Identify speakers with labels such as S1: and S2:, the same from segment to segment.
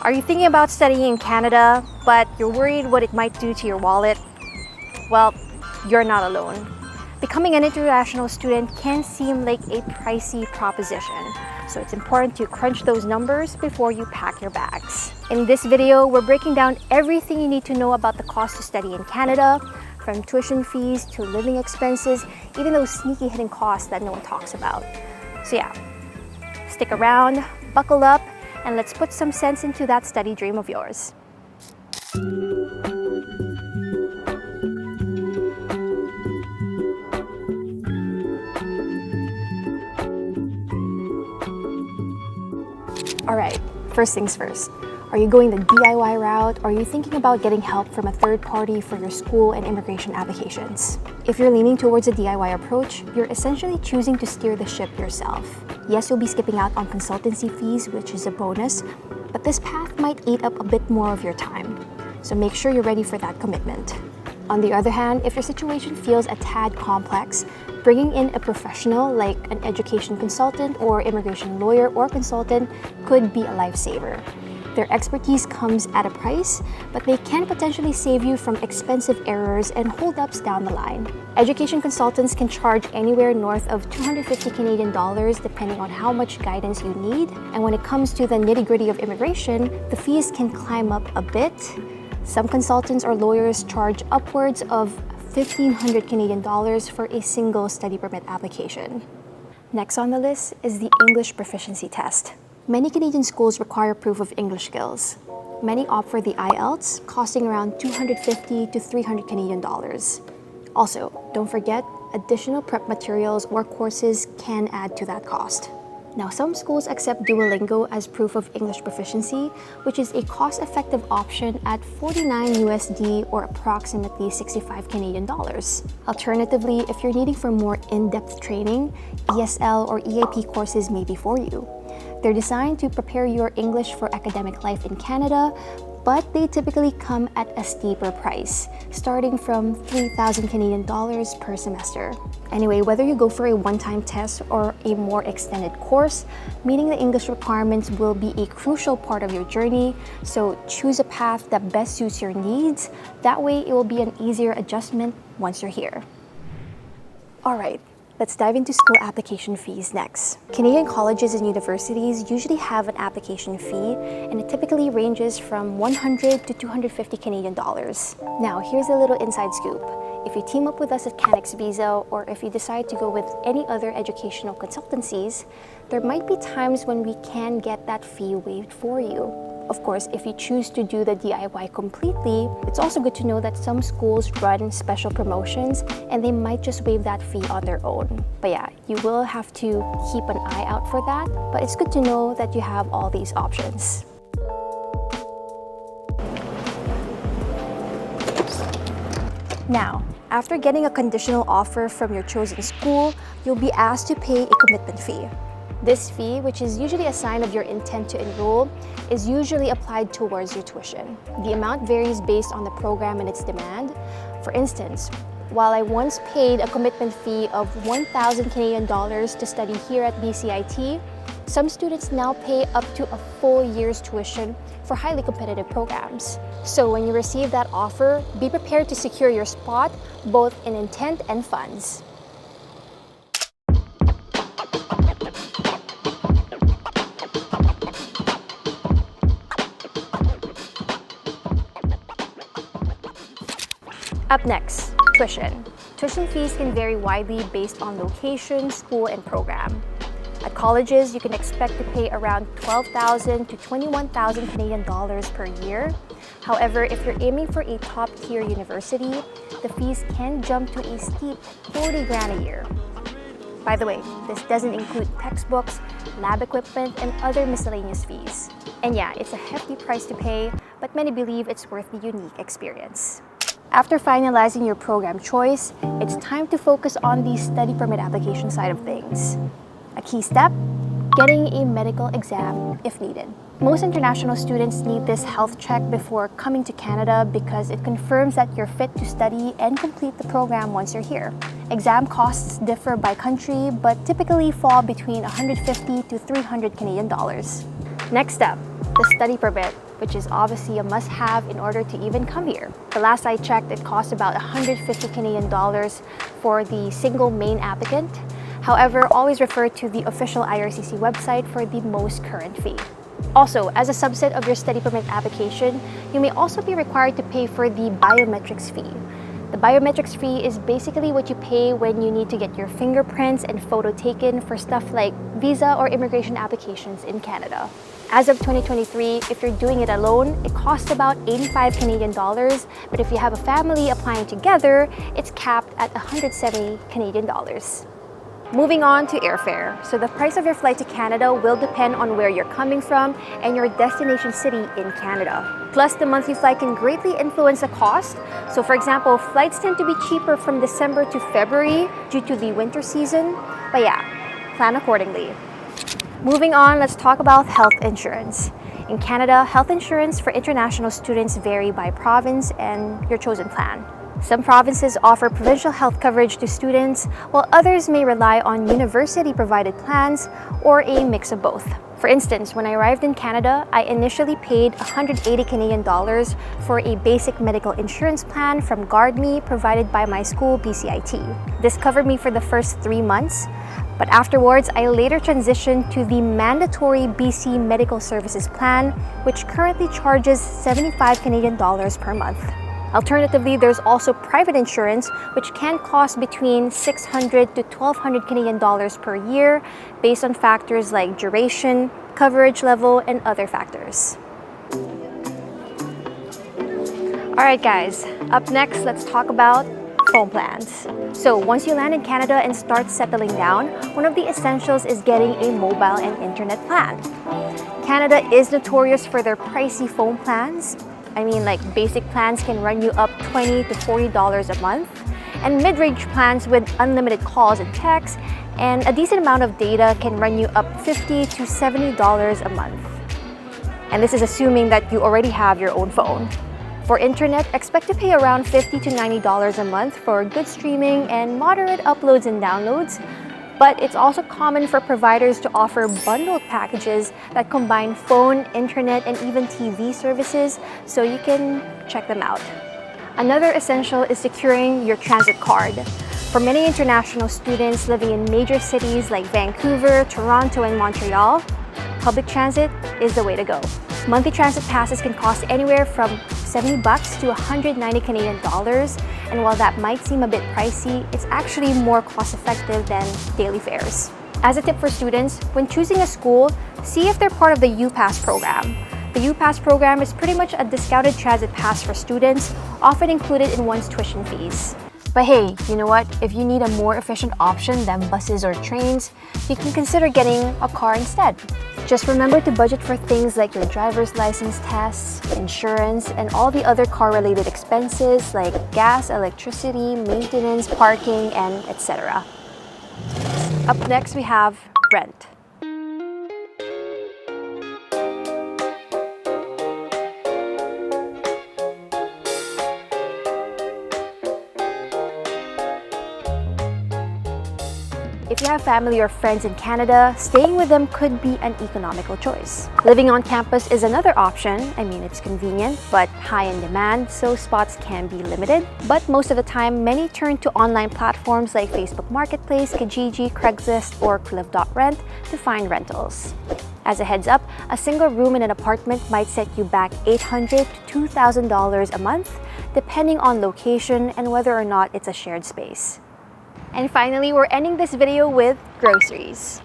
S1: Are you thinking about studying in Canada, but you're worried what it might do to your wallet? Well, you're not alone. Becoming an international student can seem like a pricey proposition, so it's important to crunch those numbers before you pack your bags. In this video, we're breaking down everything you need to know about the cost to study in Canada, from tuition fees to living expenses, even those sneaky hidden costs that no one talks about. So yeah, stick around, buckle up, and let's put some sense into that study dream of yours. Alright, first things first. Are you going the DIY route, or are you thinking about getting help from a third party for your school and immigration applications? If you're leaning towards a DIY approach, you're essentially choosing to steer the ship yourself. Yes, you'll be skipping out on consultancy fees, which is a bonus, but this path might eat up a bit more of your time. So make sure you're ready for that commitment. On the other hand, if your situation feels a tad complex, bringing in a professional like an education consultant or immigration lawyer or consultant could be a lifesaver. Their expertise comes at a price, but they can potentially save you from expensive errors and holdups down the line. Education consultants can charge anywhere north of 250 Canadian dollars depending on how much guidance you need. And when it comes to the nitty-gritty of immigration, the fees can climb up a bit. Some consultants or lawyers charge upwards of 1,500 Canadian dollars for a single study permit application. Next on the list is the English proficiency test. Many Canadian schools require proof of English skills. Many opt for the IELTS, costing around 250 to 300 Canadian dollars. Also, don't forget, additional prep materials or courses can add to that cost. Now, some schools accept Duolingo as proof of English proficiency, which is a cost-effective option at 49 USD or approximately 65 Canadian dollars. Alternatively, if you're needing for more in-depth training, ESL or EAP courses may be for you. They're designed to prepare your English for academic life in Canada, but they typically come at a steeper price, starting from 3,000 Canadian dollars per semester. Anyway, whether you go for a one-time test or a more extended course, meeting the English requirements will be a crucial part of your journey, so choose a path that best suits your needs. That way, it will be an easier adjustment once you're here. Alright, let's dive into school application fees next. Canadian colleges and universities usually have an application fee, and it typically ranges from 100 to 250 Canadian dollars. Now, here's a little inside scoop. If you team up with us at Canex Visa, or if you decide to go with any other educational consultancies, there might be times when we can get that fee waived for you. Of course, if you choose to do the DIY completely, it's also good to know that some schools run special promotions and they might just waive that fee on their own. But yeah, you will have to keep an eye out for that, but it's good to know that you have all these options. Now, after getting a conditional offer from your chosen school, you'll be asked to pay a commitment fee. This fee, which is usually a sign of your intent to enroll, is usually applied towards your tuition. The amount varies based on the program and its demand. For instance, while I once paid a commitment fee of 1,000 Canadian dollars to study here at BCIT, some students now pay up to a full year's tuition for highly competitive programs. So when you receive that offer, be prepared to secure your spot, both in intent and funds. Up next, tuition. Tuition fees can vary widely based on location, school, and program. At colleges, you can expect to pay around 12,000 to 21,000 Canadian dollars per year. However, if you're aiming for a top-tier university, the fees can jump to a steep 40 grand a year. By the way, this doesn't include textbooks, lab equipment, and other miscellaneous fees. And yeah, it's a hefty price to pay, but many believe it's worth the unique experience. After finalizing your program choice, it's time to focus on the study permit application side of things. A key step, getting a medical exam if needed. Most international students need this health check before coming to Canada because it confirms that you're fit to study and complete the program once you're here. Exam costs differ by country, but typically fall between 150 to 300 Canadian dollars. Next up, the study permit. which is obviously a must-have in order to even come here. The last I checked, it cost about 150 Canadian dollars for the single main applicant. However, always refer to the official IRCC website for the most current fee. Also, as a subset of your study permit application, you may also be required to pay for the biometrics fee. The biometrics fee is basically what you pay when you need to get your fingerprints and photo taken for stuff like visa or immigration applications in Canada. As of 2023, if you're doing it alone, it costs about 85 Canadian dollars, but if you have a family applying together, it's capped at 170 Canadian dollars. Moving on to airfare. So the price of your flight to Canada will depend on where you're coming from and your destination city in Canada. Plus, the monthly flight can greatly influence the cost. So for example, flights tend to be cheaper from December to February due to the winter season. But yeah, plan accordingly. Moving on, let's talk about health insurance. In Canada, health insurance for international students vary by province and your chosen plan. Some provinces offer provincial health coverage to students, while others may rely on university-provided plans or a mix of both. For instance, when I arrived in Canada, I initially paid 180 Canadian dollars for a basic medical insurance plan from GuardMe provided by my school BCIT. This covered me for the first 3 months, but afterwards, I later transitioned to the mandatory BC Medical Services Plan, which currently charges 75 Canadian dollars per month. Alternatively, there's also private insurance, which can cost between 600 to 1,200 Canadian dollars per year based on factors like duration, coverage level, and other factors. All right, guys, up next, let's talk about phone plans. So once you land in Canada and start settling down, one of the essentials is getting a mobile and internet plan. Canada is notorious for their pricey phone plans. I mean, like basic plans can run you up $20 to $40 a month, and mid-range plans with unlimited calls and texts and a decent amount of data can run you up $50 to $70 a month. And this is assuming that you already have your own phone. For internet, expect to pay around $50 to $90 a month for good streaming and moderate uploads and downloads. But it's also common for providers to offer bundled packages that combine phone, internet, and even TV services, so you can check them out. Another essential is securing your transit card. For many international students living in major cities like Vancouver, Toronto, and Montreal, public transit is the way to go. Monthly transit passes can cost anywhere from $70 to 190 Canadian dollars, and while that might seem a bit pricey, it's actually more cost-effective than daily fares. As a tip for students, when choosing a school, see if they're part of the UPass program. The UPass program is pretty much a discounted transit pass for students, often included in one's tuition fees. But hey, you know what? If you need a more efficient option than buses or trains, you can consider getting a car instead. Just remember to budget for things like your driver's license tests, insurance, and all the other car-related expenses like gas, electricity, maintenance, parking, and etc. Up next, we have rent. If you have family or friends in Canada, staying with them could be an economical choice. Living on campus is another option. I mean, it's convenient, but high in demand, so spots can be limited. But most of the time, many turn to online platforms like Facebook Marketplace, Kijiji, Craigslist, or Live.rent to find rentals. As a heads up, a single room in an apartment might set you back $800 to $2,000 a month, depending on location and whether or not it's a shared space. And finally, we're ending this video with groceries.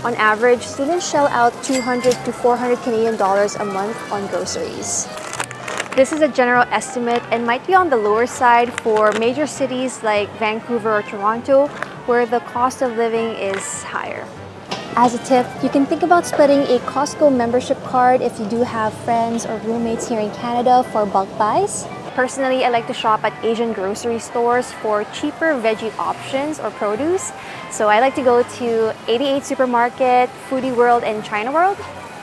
S1: On average, students shell out 200 to 400 Canadian dollars a month on groceries. This is a general estimate and might be on the lower side for major cities like Vancouver or Toronto, where the cost of living is higher. As a tip, you can think about splitting a Costco membership card if you do have friends or roommates here in Canada for bulk buys. Personally, I like to shop at Asian grocery stores for cheaper veggie options or produce. So I like to go to 88 Supermarket, Foodie World, and China World.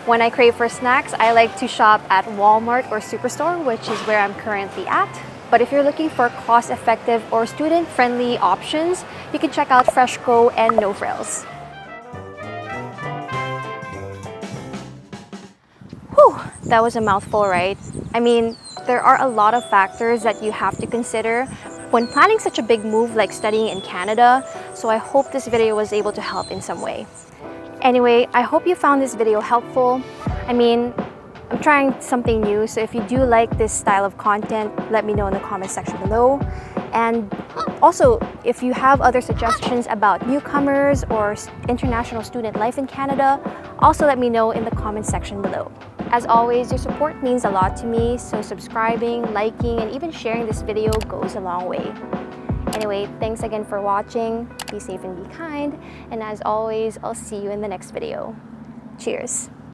S1: When I crave for snacks, I like to shop at Walmart or Superstore, which is where I'm currently at. But if you're looking for cost-effective or student-friendly options, you can check out Freshco and No Frills. That was a mouthful, right? I mean, there are a lot of factors that you have to consider when planning such a big move like studying in Canada, so I hope this video was able to help in some way. Anyway, I hope you found this video helpful. I mean, I'm trying something new, so if you do like this style of content, let me know in the comment section below. And also, if you have other suggestions about newcomers or international student life in Canada, also let me know in the comment section below. As always, your support means a lot to me, so subscribing, liking, and even sharing this video goes a long way. Anyway, thanks again for watching. Be safe and be kind. And as always, I'll see you in the next video. Cheers!